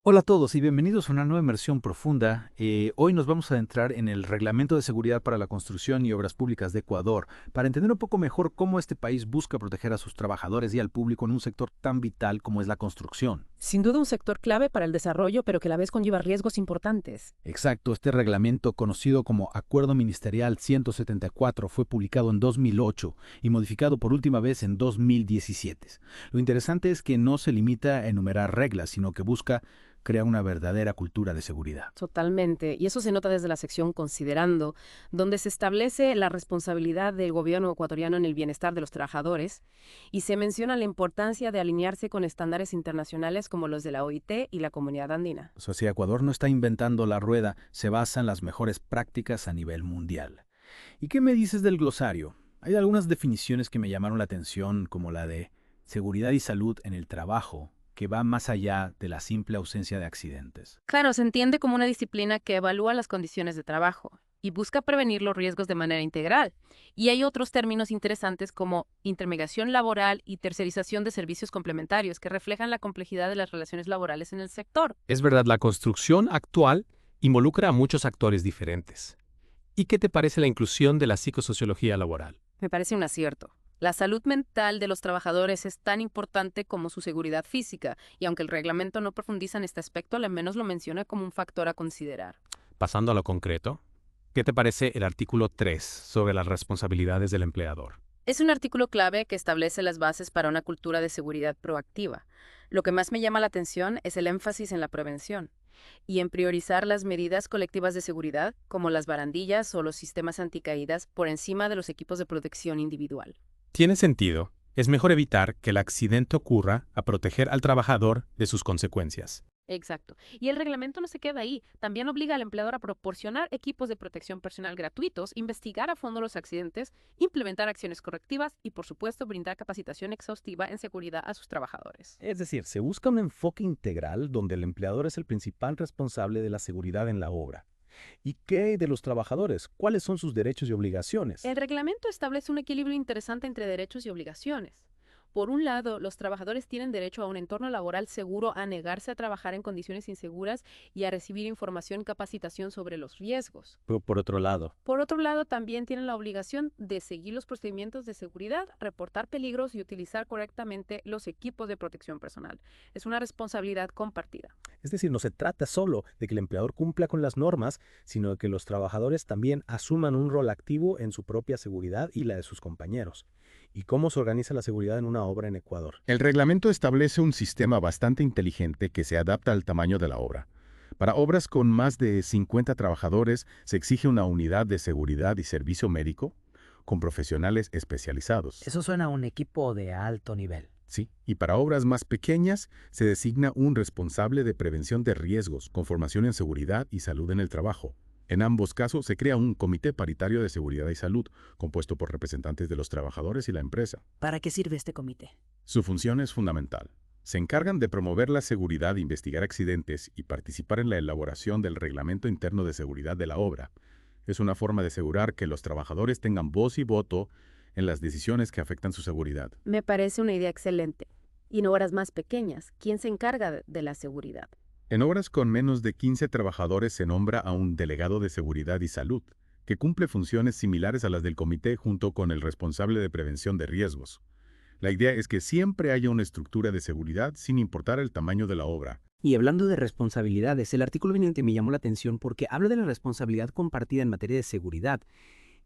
Hola a todos y bienvenidos a una nueva inmersión profunda. Hoy nos vamos a adentrar en el Reglamento de Seguridad para la Construcción y Obras Públicas de Ecuador, para entender un poco mejor cómo este país busca proteger a sus trabajadores y al público en un sector tan vital como es la construcción. Sin duda un sector clave para el desarrollo, pero que a la vez conlleva riesgos importantes. Exacto, este reglamento, conocido como Acuerdo Ministerial 174, fue publicado en 2008 y modificado por última vez en 2017. Lo interesante es que no se limita a enumerar reglas, sino que busca crear una verdadera cultura de seguridad. Totalmente. Y eso se nota desde la sección Considerando, donde se establece la responsabilidad del gobierno ecuatoriano en el bienestar de los trabajadores y se menciona la importancia de alinearse con estándares internacionales como los de la OIT y la Comunidad Andina. O sea, si Ecuador no está inventando la rueda, se basa en las mejores prácticas a nivel mundial. ¿Y qué me dices del glosario? Hay algunas definiciones que me llamaron la atención, como la de seguridad y salud en el trabajo, que va más allá de la simple ausencia de accidentes. Claro, se entiende como una disciplina que evalúa las condiciones de trabajo y busca prevenir los riesgos de manera integral. Y hay otros términos interesantes como intermediación laboral y tercerización de servicios complementarios que reflejan la complejidad de las relaciones laborales en el sector. Es verdad, la construcción actual involucra a muchos actores diferentes. ¿Y qué te parece la inclusión de la psicosociología laboral? Me parece un acierto. La salud mental de los trabajadores es tan importante como su seguridad física, y aunque el reglamento no profundiza en este aspecto, al menos lo menciona como un factor a considerar. Pasando a lo concreto, ¿qué te parece el artículo 3 sobre las responsabilidades del empleador? Es un artículo clave que establece las bases para una cultura de seguridad proactiva. Lo que más me llama la atención es el énfasis en la prevención y en priorizar las medidas colectivas de seguridad, como las barandillas o los sistemas anticaídas, por encima de los equipos de protección individual. Tiene sentido. Es mejor evitar que el accidente ocurra a proteger al trabajador de sus consecuencias. Exacto. Y el reglamento no se queda ahí. También obliga al empleador a proporcionar equipos de protección personal gratuitos, investigar a fondo los accidentes, implementar acciones correctivas y, por supuesto, brindar capacitación exhaustiva en seguridad a sus trabajadores. Es decir, se busca un enfoque integral donde el empleador es el principal responsable de la seguridad en la obra. ¿Y qué hay de los trabajadores? ¿Cuáles son sus derechos y obligaciones? El reglamento establece un equilibrio interesante entre derechos y obligaciones. Por un lado, los trabajadores tienen derecho a un entorno laboral seguro, a negarse a trabajar en condiciones inseguras y a recibir información y capacitación sobre los riesgos. Pero por otro lado, Por otro lado, también tienen la obligación de seguir los procedimientos de seguridad, reportar peligros y utilizar correctamente los equipos de protección personal. Es una responsabilidad compartida. es decir, no se trata solo de que el empleador cumpla con las normas, sino de que los trabajadores también asuman un rol activo en su propia seguridad y la de sus compañeros. ¿Y cómo se organiza la seguridad en una obra en Ecuador? El reglamento establece un sistema bastante inteligente que se adapta al tamaño de la obra. Para obras con más de 50 trabajadores se exige una unidad de seguridad y servicio médico con profesionales especializados. Eso suena a un equipo de alto nivel. Sí, y para obras más pequeñas se designa un responsable de prevención de riesgos con formación en seguridad y salud en el trabajo. En ambos casos se crea un comité paritario de seguridad y salud, compuesto por representantes de los trabajadores y la empresa. ¿Para qué sirve este comité? Su función es fundamental. Se encargan de promover la seguridad, investigar accidentes y participar en la elaboración del reglamento interno de seguridad de la obra. Es una forma de asegurar que los trabajadores tengan voz y voto en las decisiones que afectan su seguridad. Me parece una idea excelente. Y en obras más pequeñas, ¿quién se encarga de la seguridad? En obras con menos de 15 trabajadores se nombra a un delegado de seguridad y salud, que cumple funciones similares a las del comité junto con el responsable de prevención de riesgos. La idea es que siempre haya una estructura de seguridad sin importar el tamaño de la obra. Y hablando de responsabilidades, el artículo 20 me llamó la atención porque habla de la responsabilidad compartida en materia de seguridad.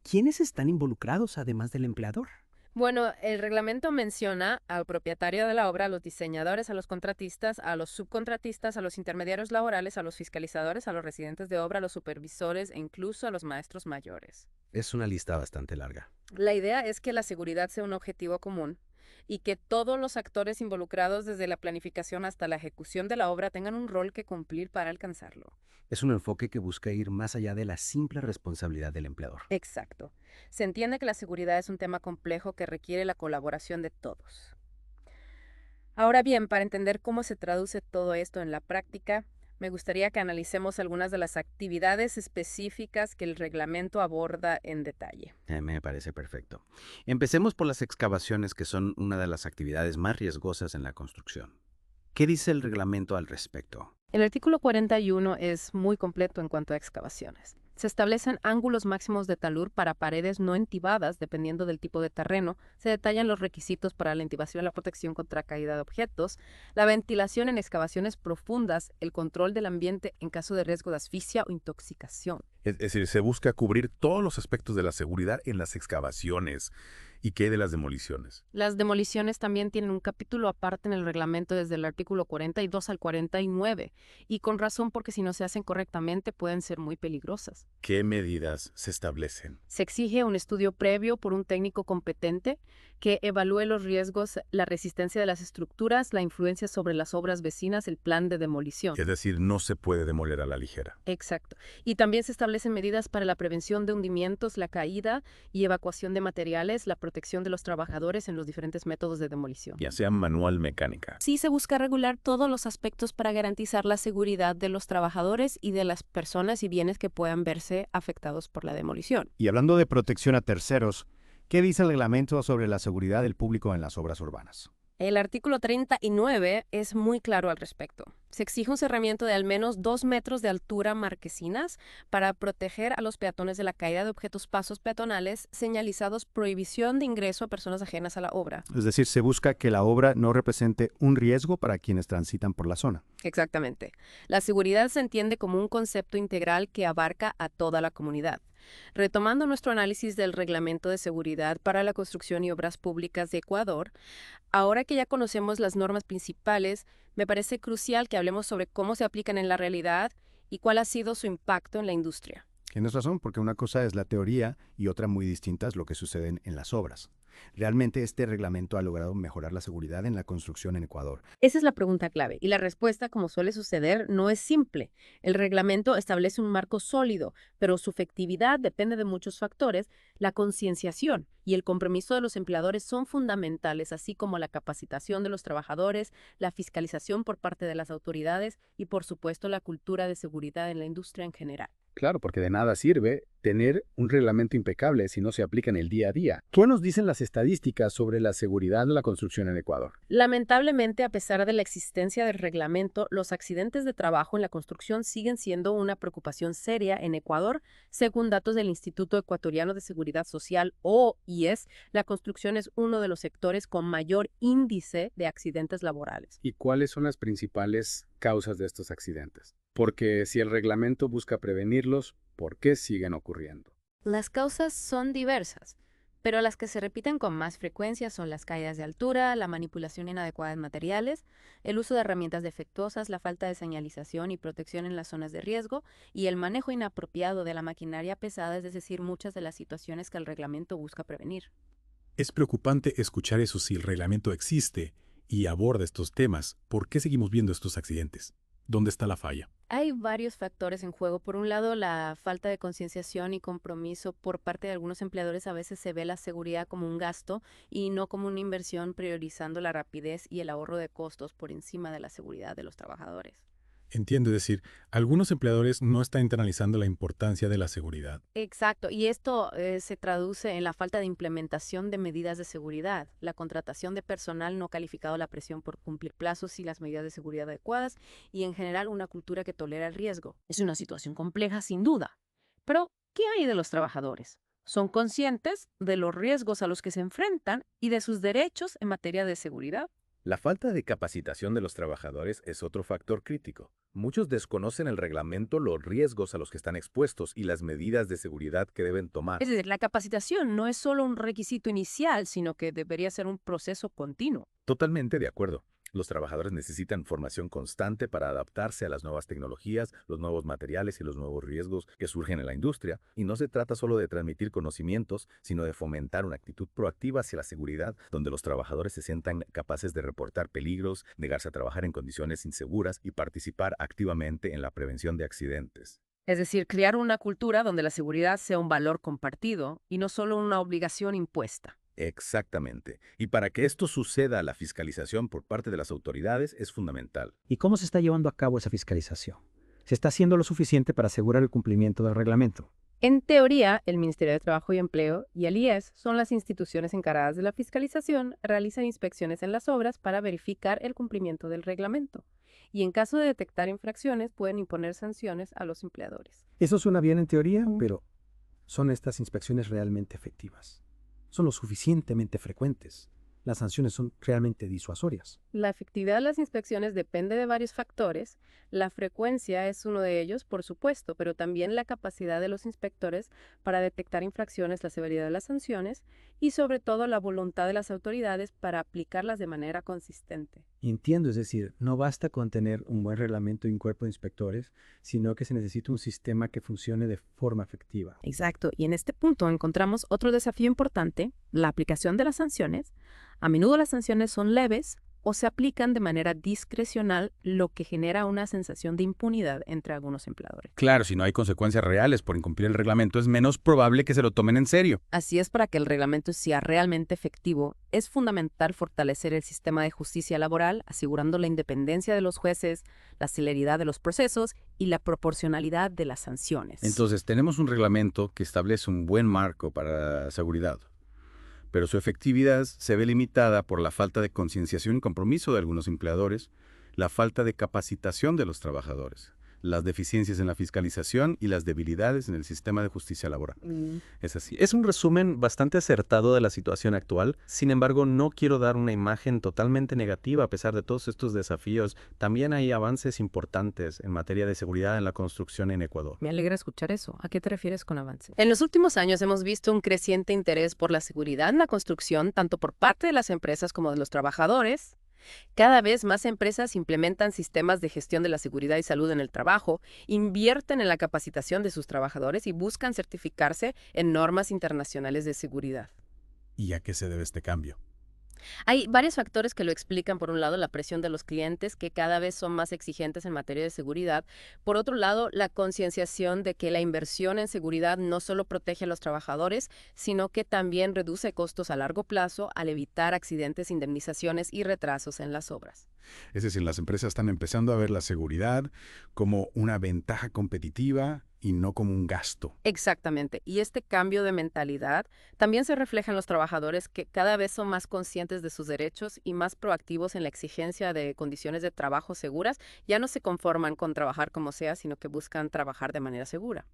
¿Quiénes están involucrados además del empleador? Bueno, el reglamento menciona al propietario de la obra, a los diseñadores, a los contratistas, a los subcontratistas, a los intermediarios laborales, a los fiscalizadores, a los residentes de obra, a los supervisores e incluso a los maestros mayores. Es una lista bastante larga. La idea es que la seguridad sea un objetivo común y que todos los actores involucrados desde la planificación hasta la ejecución de la obra tengan un rol que cumplir para alcanzarlo. Es un enfoque que busca ir más allá de la simple responsabilidad del empleador. Exacto. Se entiende que la seguridad es un tema complejo que requiere la colaboración de todos. Ahora bien, para entender cómo se traduce todo esto en la práctica, me gustaría que analicemos algunas de las actividades específicas que el reglamento aborda en detalle. Me parece perfecto. Empecemos por las excavaciones, que son una de las actividades más riesgosas en la construcción. ¿Qué dice el reglamento al respecto? El artículo 41 es muy completo en cuanto a excavaciones. Se establecen ángulos máximos de talud para paredes no intibadas, dependiendo del tipo de terreno. Se detallan los requisitos para la intibación y la protección contra caída de objetos, la ventilación en excavaciones profundas, el control del ambiente en caso de riesgo de asfixia o intoxicación. Es decir, se busca cubrir todos los aspectos de la seguridad en las excavaciones. ¿Y qué de las demoliciones? Las demoliciones también tienen un capítulo aparte en el reglamento desde el artículo 42 al 49, y con razón porque si no se hacen correctamente pueden ser muy peligrosas. ¿Qué medidas se establecen? Se exige un estudio previo por un técnico competente que evalúe los riesgos, la resistencia de las estructuras, la influencia sobre las obras vecinas, el plan de demolición. Es decir, no se puede demoler a la ligera. Exacto. Y también se establecen medidas para la prevención de hundimientos, la caída y evacuación de materiales, la protección de los trabajadores en los diferentes métodos de demolición. Ya sea manual, mecánica. Sí se busca regular todos los aspectos para garantizar la seguridad de los trabajadores y de las personas y bienes que puedan verse afectados por la demolición. Y hablando de protección a terceros, ¿qué dice el reglamento sobre la seguridad del público en las obras urbanas? El artículo 39 es muy claro al respecto. Se exige un cerramiento de al menos 2 metros de altura marquesinas para proteger a los peatones de la caída de objetos pasos peatonales, señalizados prohibición de ingreso a personas ajenas a la obra. Es decir, se busca que la obra no represente un riesgo para quienes transitan por la zona. Exactamente. La seguridad se entiende como un concepto integral que abarca a toda la comunidad. Retomando nuestro análisis del Reglamento de Seguridad para la Construcción y Obras Públicas de Ecuador, ahora que ya conocemos las normas principales, me parece crucial que hablemos sobre cómo se aplican en la realidad y cuál ha sido su impacto en la industria. Tienes razón, porque una cosa es la teoría y otra muy distinta es lo que sucede en las obras. ¿Realmente este reglamento ha logrado mejorar la seguridad en la construcción en Ecuador? Esa es la pregunta clave, y la respuesta, como suele suceder, no es simple. El reglamento establece un marco sólido, pero su efectividad depende de muchos factores. La concienciación y el compromiso de los empleadores son fundamentales, así como la capacitación de los trabajadores, la fiscalización por parte de las autoridades y, por supuesto, la cultura de seguridad en la industria en general. Claro, porque de nada sirve tener un reglamento impecable si no se aplica en el día a día. ¿Qué nos dicen las estadísticas sobre la seguridad de la construcción en Ecuador? Lamentablemente, a pesar de la existencia del reglamento, los accidentes de trabajo en la construcción siguen siendo una preocupación seria en Ecuador. Según datos del Instituto Ecuatoriano de Seguridad Social, o IES, la construcción es uno de los sectores con mayor índice de accidentes laborales. ¿Y cuáles son las principales causas de estos accidentes? Porque si el reglamento busca prevenirlos, ¿por qué siguen ocurriendo? Las causas son diversas, pero las que se repiten con más frecuencia son las caídas de altura, la manipulación inadecuada de materiales, el uso de herramientas defectuosas, la falta de señalización y protección en las zonas de riesgo y el manejo inapropiado de la maquinaria pesada, es decir, muchas de las situaciones que el reglamento busca prevenir. Es preocupante escuchar eso si el reglamento existe y aborda estos temas. ¿Por qué seguimos viendo estos accidentes? ¿Dónde está la falla? Hay varios factores en juego. Por un lado, la falta de concienciación y compromiso por parte de algunos empleadores. A veces se ve la seguridad como un gasto y no como una inversión, priorizando la rapidez y el ahorro de costos por encima de la seguridad de los trabajadores. Entiendo, es decir, algunos empleadores no están internalizando la importancia de la seguridad. Exacto, y esto se traduce en la falta de implementación de medidas de seguridad, la contratación de personal no calificado, la presión por cumplir plazos y las medidas de seguridad adecuadas, y en general una cultura que tolera el riesgo. Es una situación compleja, sin duda. Pero, ¿qué hay de los trabajadores? ¿Son conscientes de los riesgos a los que se enfrentan y de sus derechos en materia de seguridad? La falta de capacitación de los trabajadores es otro factor crítico. Muchos desconocen el reglamento, los riesgos a los que están expuestos y las medidas de seguridad que deben tomar. Es decir, la capacitación no es solo un requisito inicial, sino que debería ser un proceso continuo. Totalmente de acuerdo. Los trabajadores necesitan formación constante para adaptarse a las nuevas tecnologías, los nuevos materiales y los nuevos riesgos que surgen en la industria. Y no se trata solo de transmitir conocimientos, sino de fomentar una actitud proactiva hacia la seguridad, donde los trabajadores se sientan capaces de reportar peligros, negarse a trabajar en condiciones inseguras y participar activamente en la prevención de accidentes. Es decir, crear una cultura donde la seguridad sea un valor compartido y no solo una obligación impuesta. Exactamente. Y para que esto suceda, la fiscalización por parte de las autoridades es fundamental. ¿Y cómo se está llevando a cabo esa fiscalización? ¿Se está haciendo lo suficiente para asegurar el cumplimiento del reglamento? En teoría, el Ministerio de Trabajo y Empleo y el IES son las instituciones encargadas de la fiscalización, realizan inspecciones en las obras para verificar el cumplimiento del reglamento. y en caso de detectar infracciones pueden imponer sanciones a los empleadores. Eso suena bien en teoría, pero ¿son estas inspecciones realmente efectivas? ¿Son lo suficientemente frecuentes? ¿Las sanciones son realmente disuasorias? La efectividad de las inspecciones depende de varios factores. La frecuencia es uno de ellos, por supuesto, pero también la capacidad de los inspectores para detectar infracciones, la severidad de las sanciones y sobre todo la voluntad de las autoridades para aplicarlas de manera consistente. Entiendo, es decir, no basta con tener un buen reglamento y un cuerpo de inspectores, sino que se necesita un sistema que funcione de forma efectiva. Exacto, y en este punto encontramos otro desafío importante, la aplicación de las sanciones. A menudo las sanciones son leves o se aplican de manera discrecional, lo que genera una sensación de impunidad entre algunos empleadores. Claro, si no hay consecuencias reales por incumplir el reglamento, es menos probable que se lo tomen en serio. Así es, para que el reglamento sea realmente efectivo, es fundamental fortalecer el sistema de justicia laboral, asegurando la independencia de los jueces, la celeridad de los procesos y la proporcionalidad de las sanciones. Entonces, tenemos un reglamento que establece un buen marco para la seguridad, pero su efectividad se ve limitada por la falta de concienciación y compromiso de algunos empleadores, la falta de capacitación de los trabajadores, las deficiencias en la fiscalización y las debilidades en el sistema de justicia laboral. Es así. Es un resumen bastante acertado de la situación actual. Sin embargo, no quiero dar una imagen totalmente negativa a pesar de todos estos desafíos. También hay avances importantes en materia de seguridad en la construcción en Ecuador. Me alegra escuchar eso. ¿A qué te refieres con avance? En los últimos años hemos visto un creciente interés por la seguridad en la construcción, tanto por parte de las empresas como de los trabajadores. Cada vez más empresas implementan sistemas de gestión de la seguridad y salud en el trabajo, invierten en la capacitación de sus trabajadores y buscan certificarse en normas internacionales de seguridad. ¿Y a qué se debe este cambio? Hay varios factores que lo explican. Por un lado, la presión de los clientes, que cada vez son más exigentes en materia de seguridad. Por otro lado, la concienciación de que la inversión en seguridad no solo protege a los trabajadores, sino que también reduce costos a largo plazo al evitar accidentes, indemnizaciones y retrasos en las obras. Es decir, las empresas están empezando a ver la seguridad como una ventaja competitiva y no como un gasto. Exactamente. Y este cambio de mentalidad también se refleja en los trabajadores, que cada vez son más conscientes de sus derechos y más proactivos en la exigencia de condiciones de trabajo seguras. Ya no se conforman con trabajar como sea, sino que buscan trabajar de manera segura.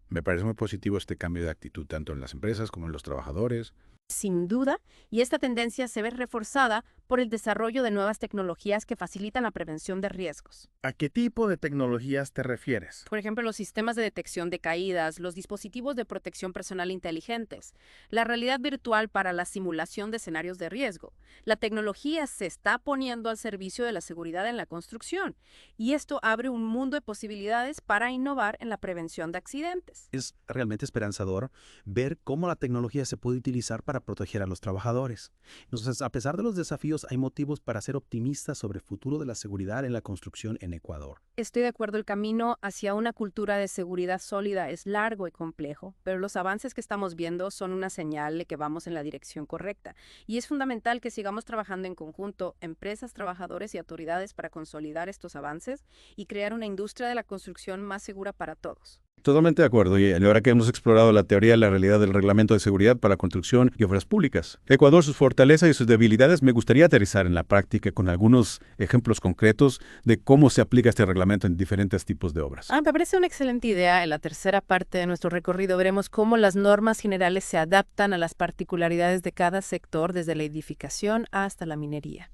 Me parece muy positivo este cambio de actitud tanto en las empresas como en los trabajadores. Sin duda, y esta tendencia se ve reforzada por el desarrollo de nuevas tecnologías que facilitan la prevención de riesgos. ¿A qué tipo de tecnologías te refieres? Por ejemplo, los sistemas de detección de caídas, los dispositivos de protección personal inteligentes, la realidad virtual para la simulación de escenarios de riesgo. La tecnología se está poniendo al servicio de la seguridad en la construcción, y esto abre un mundo de posibilidades para innovar en la prevención de accidentes. Es realmente esperanzador ver cómo la tecnología se puede utilizar para proteger a los trabajadores. Entonces, a pesar de los desafíos, hay motivos para ser optimistas sobre el futuro de la seguridad en la construcción en Ecuador. Estoy de acuerdo, el camino hacia una cultura de seguridad sólida es largo y complejo, pero los avances que estamos viendo son una señal de que vamos en la dirección correcta. Y es fundamental que sigamos trabajando en conjunto, empresas, trabajadores y autoridades, para consolidar estos avances y crear una industria de la construcción más segura para todos. Totalmente de acuerdo. Y ahora que hemos explorado la teoría y la realidad del reglamento de seguridad para la construcción y obras públicas, Ecuador, sus fortalezas y sus debilidades, me gustaría aterrizar en la práctica con algunos ejemplos concretos de cómo se aplica este reglamento en diferentes tipos de obras. Me parece una excelente idea. En la tercera parte de nuestro recorrido veremos cómo las normas generales se adaptan a las particularidades de cada sector, desde la edificación hasta la minería.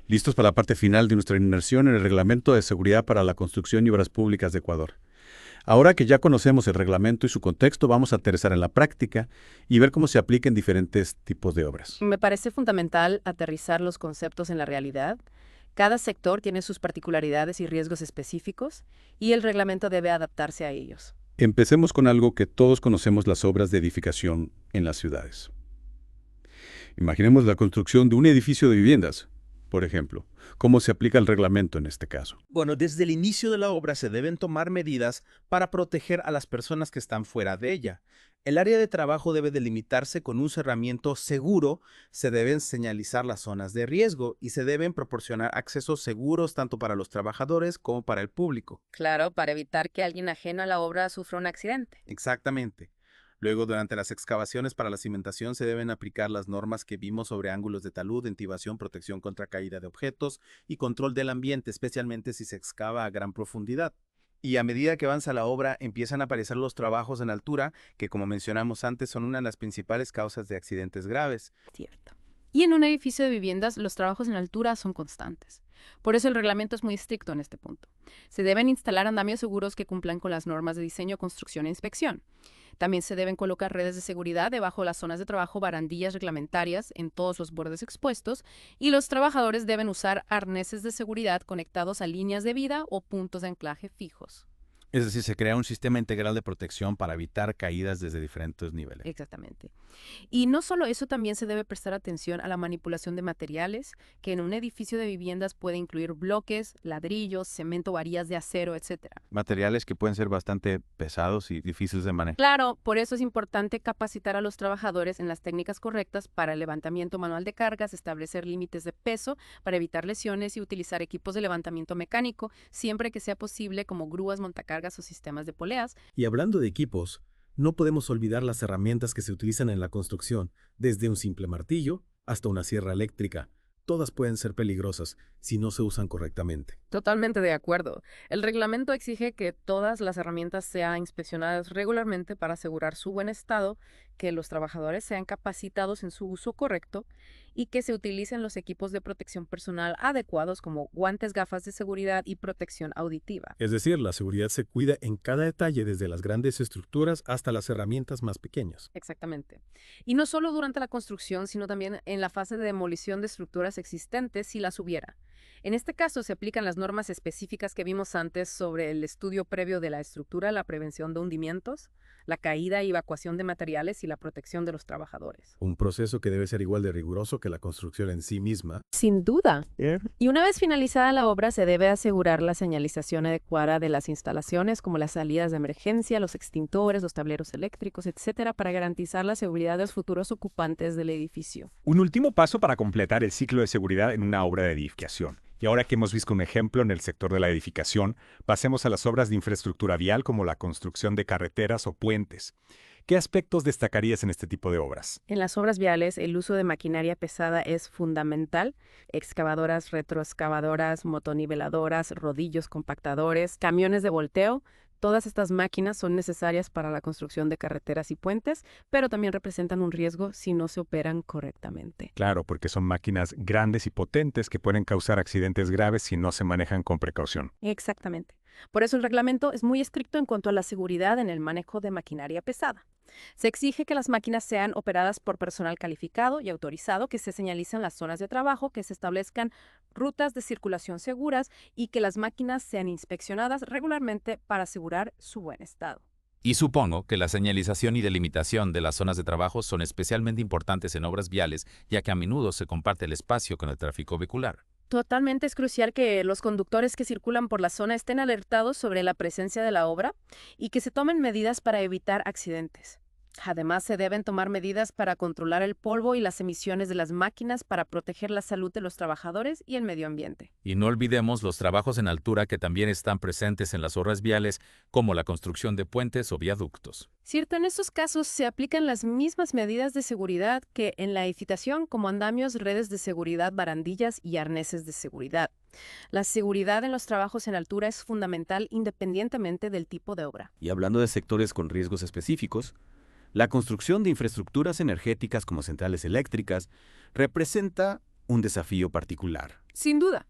Listos para la parte final de nuestra inmersión en el reglamento de seguridad para la construcción y obras públicas de Ecuador. Ahora que ya conocemos el reglamento y su contexto, vamos a aterrizar en la práctica y ver cómo se aplica en diferentes tipos de obras. Me parece fundamental aterrizar los conceptos en la realidad. Cada sector tiene sus particularidades y riesgos específicos, y el reglamento debe adaptarse a ellos. Empecemos con algo que todos conocemos: las obras de edificación en las ciudades. Imaginemos la construcción de un edificio de viviendas, por ejemplo. ¿Cómo se aplica el reglamento en este caso? Bueno, desde el inicio de la obra se deben tomar medidas para proteger a las personas que están fuera de ella. El área de trabajo debe delimitarse con un cerramiento seguro, se deben señalizar las zonas de riesgo y se deben proporcionar accesos seguros tanto para los trabajadores como para el público. Claro, para evitar que alguien ajeno a la obra sufra un accidente. Exactamente. Luego, durante las excavaciones para la cimentación se deben aplicar las normas que vimos sobre ángulos de talud, intivación, protección contra caída de objetos y control del ambiente, especialmente si se excava a gran profundidad. Y a medida que avanza la obra, empiezan a aparecer los trabajos en altura, que como mencionamos antes son una de las principales causas de accidentes graves. Cierto. Y en un edificio de viviendas, los trabajos en altura son constantes. Por eso el reglamento es muy estricto en este punto. Se deben instalar andamios seguros que cumplan con las normas de diseño, construcción e inspección. También se deben colocar redes de seguridad debajo de las zonas de trabajo, barandillas reglamentarias en todos los bordes expuestos, y los trabajadores deben usar arneses de seguridad conectados a líneas de vida o puntos de anclaje fijos. Es decir, se crea un sistema integral de protección para evitar caídas desde diferentes niveles. Exactamente. Y no solo eso, también se debe prestar atención a la manipulación de materiales, que en un edificio de viviendas puede incluir bloques, ladrillos, cemento, varillas de acero, etc. Materiales que pueden ser bastante pesados y difíciles de manejar. Claro, por eso es importante capacitar a los trabajadores en las técnicas correctas para el levantamiento manual de cargas, establecer límites de peso para evitar lesiones y utilizar equipos de levantamiento mecánico, siempre que sea posible, como grúas, montacargas o sistemas de poleas. Y hablando de equipos, no podemos olvidar las herramientas que se utilizan en la construcción, desde un simple martillo hasta una sierra eléctrica. Todas pueden ser peligrosas si no se usan correctamente. Totalmente de acuerdo. El reglamento exige que todas las herramientas sean inspeccionadas regularmente para asegurar su buen estado, que los trabajadores sean capacitados en su uso correcto y que se utilicen los equipos de protección personal adecuados como guantes, gafas de seguridad y protección auditiva. Es decir, la seguridad se cuida en cada detalle, desde las grandes estructuras hasta las herramientas más pequeñas. Exactamente. Y no solo durante la construcción, sino también en la fase de demolición de estructuras existentes si las hubiera. En este caso se aplican las normas específicas que vimos antes sobre el estudio previo de la estructura, la prevención de hundimientos, la caída y evacuación de materiales y la protección de los trabajadores. Un proceso que debe ser igual de riguroso que la construcción en sí misma. Sin duda. Y una vez finalizada la obra, se debe asegurar la señalización adecuada de las instalaciones, como las salidas de emergencia, los extintores, los tableros eléctricos, etcétera, para garantizar la seguridad de los futuros ocupantes del edificio. Un último paso para completar el ciclo de seguridad en una obra de edificación. Y ahora que hemos visto un ejemplo en el sector de la edificación, pasemos a las obras de infraestructura vial como la construcción de carreteras o puentes. ¿Qué aspectos destacarías en este tipo de obras? En las obras viales, el uso de maquinaria pesada es fundamental. Excavadoras, retroexcavadoras, motoniveladoras, rodillos compactadores, camiones de volteo. Todas estas máquinas son necesarias para la construcción de carreteras y puentes, pero también representan un riesgo si no se operan correctamente. Claro, porque son máquinas grandes y potentes que pueden causar accidentes graves si no se manejan con precaución. Exactamente. Por eso el reglamento es muy estricto en cuanto a la seguridad en el manejo de maquinaria pesada. Se exige que las máquinas sean operadas por personal calificado y autorizado, que se señalicen las zonas de trabajo, que se establezcan rutas de circulación seguras y que las máquinas sean inspeccionadas regularmente para asegurar su buen estado. Y supongo que la señalización y delimitación de las zonas de trabajo son especialmente importantes en obras viales, ya que a menudo se comparte el espacio con el tráfico vehicular. Totalmente es crucial que los conductores que circulan por la zona estén alertados sobre la presencia de la obra y que se tomen medidas para evitar accidentes. Además, se deben tomar medidas para controlar el polvo y las emisiones de las máquinas para proteger la salud de los trabajadores y el medio ambiente. Y no olvidemos los trabajos en altura que también están presentes en las obras viales, como la construcción de puentes o viaductos. Cierto, en estos casos se aplican las mismas medidas de seguridad que en la edificación, como andamios, redes de seguridad, barandillas y arneses de seguridad. La seguridad en los trabajos en altura es fundamental independientemente del tipo de obra. Y hablando de sectores con riesgos específicos, la construcción de infraestructuras energéticas como centrales eléctricas representa un desafío particular. Sin duda.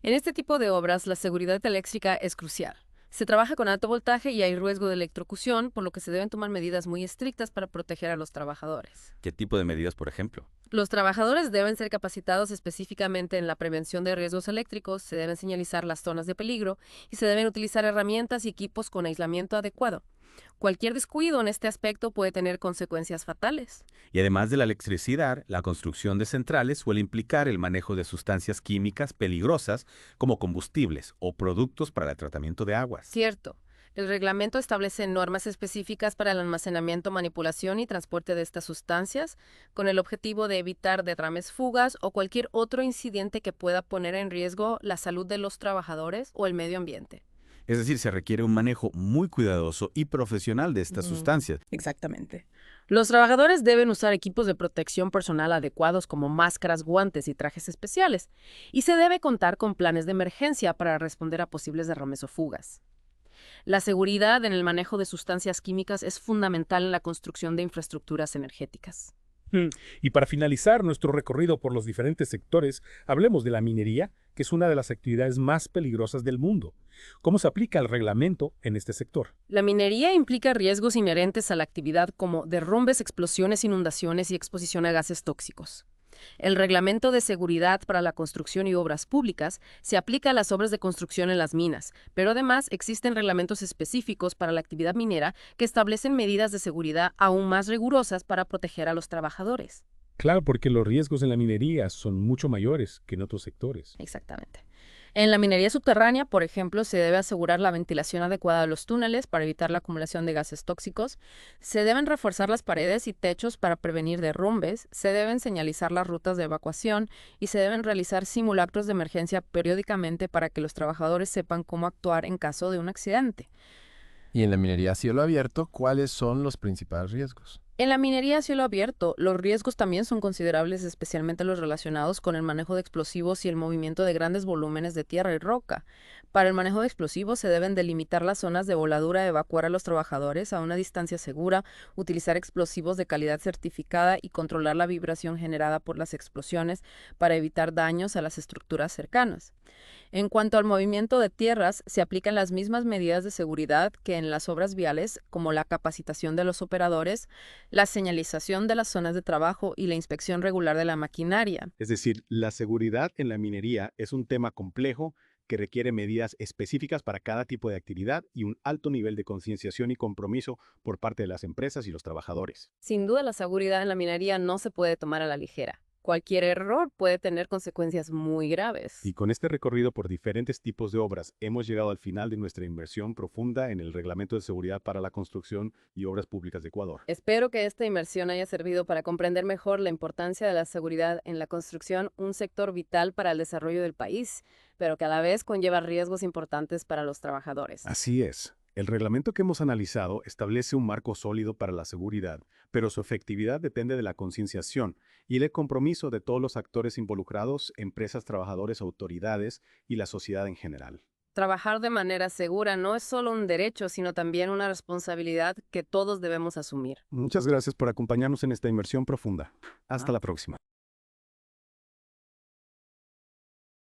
En este tipo de obras, la seguridad eléctrica es crucial. Se trabaja con alto voltaje y hay riesgo de electrocución, por lo que se deben tomar medidas muy estrictas para proteger a los trabajadores. ¿Qué tipo de medidas, por ejemplo? Los trabajadores deben ser capacitados específicamente en la prevención de riesgos eléctricos, se deben señalizar las zonas de peligro y se deben utilizar herramientas y equipos con aislamiento adecuado. Cualquier descuido en este aspecto puede tener consecuencias fatales. Y además de la electricidad, la construcción de centrales suele implicar el manejo de sustancias químicas peligrosas como combustibles o productos para el tratamiento de aguas. Cierto. El reglamento establece normas específicas para el almacenamiento, manipulación y transporte de estas sustancias, con el objetivo de evitar derrames, fugas o cualquier otro incidente que pueda poner en riesgo la salud de los trabajadores o el medio ambiente. Es decir, se requiere un manejo muy cuidadoso y profesional de estas sustancias. Exactamente. Los trabajadores deben usar equipos de protección personal adecuados como máscaras, guantes y trajes especiales, y se debe contar con planes de emergencia para responder a posibles derrames o fugas. La seguridad en el manejo de sustancias químicas es fundamental en la construcción de infraestructuras energéticas. Y para finalizar nuestro recorrido por los diferentes sectores, hablemos de la minería, que es una de las actividades más peligrosas del mundo. ¿Cómo se aplica el reglamento en este sector? La minería implica riesgos inherentes a la actividad como derrumbes, explosiones, inundaciones y exposición a gases tóxicos. El Reglamento de Seguridad para la Construcción y Obras Públicas se aplica a las obras de construcción en las minas, pero además existen reglamentos específicos para la actividad minera que establecen medidas de seguridad aún más rigurosas para proteger a los trabajadores. Claro, porque los riesgos en la minería son mucho mayores que en otros sectores. Exactamente. En la minería subterránea, por ejemplo, se debe asegurar la ventilación adecuada de los túneles para evitar la acumulación de gases tóxicos, se deben reforzar las paredes y techos para prevenir derrumbes, se deben señalizar las rutas de evacuación y se deben realizar simulacros de emergencia periódicamente para que los trabajadores sepan cómo actuar en caso de un accidente. Y en la minería a cielo abierto, ¿cuáles son los principales riesgos? En la minería a cielo abierto, los riesgos también son considerables, especialmente los relacionados con el manejo de explosivos y el movimiento de grandes volúmenes de tierra y roca. Para el manejo de explosivos se deben delimitar las zonas de voladura, evacuar a los trabajadores a una distancia segura, utilizar explosivos de calidad certificada y controlar la vibración generada por las explosiones para evitar daños a las estructuras cercanas. En cuanto al movimiento de tierras, se aplican las mismas medidas de seguridad que en las obras viales, como la capacitación de los operadores, la señalización de las zonas de trabajo y la inspección regular de la maquinaria. Es decir, la seguridad en la minería es un tema complejo que requiere medidas específicas para cada tipo de actividad y un alto nivel de concienciación y compromiso por parte de las empresas y los trabajadores. Sin duda, la seguridad en la minería no se puede tomar a la ligera. Cualquier error puede tener consecuencias muy graves. Y con este recorrido por diferentes tipos de obras, hemos llegado al final de nuestra inmersión profunda en el Reglamento de Seguridad para la Construcción y Obras Públicas de Ecuador. Espero que esta inmersión haya servido para comprender mejor la importancia de la seguridad en la construcción, un sector vital para el desarrollo del país, pero que a la vez conlleva riesgos importantes para los trabajadores. Así es. El reglamento que hemos analizado establece un marco sólido para la seguridad, pero su efectividad depende de la concienciación y el compromiso de todos los actores involucrados, empresas, trabajadores, autoridades y la sociedad en general. Trabajar de manera segura no es solo un derecho, sino también una responsabilidad que todos debemos asumir. Muchas gracias por acompañarnos en esta inmersión profunda. Hasta la próxima.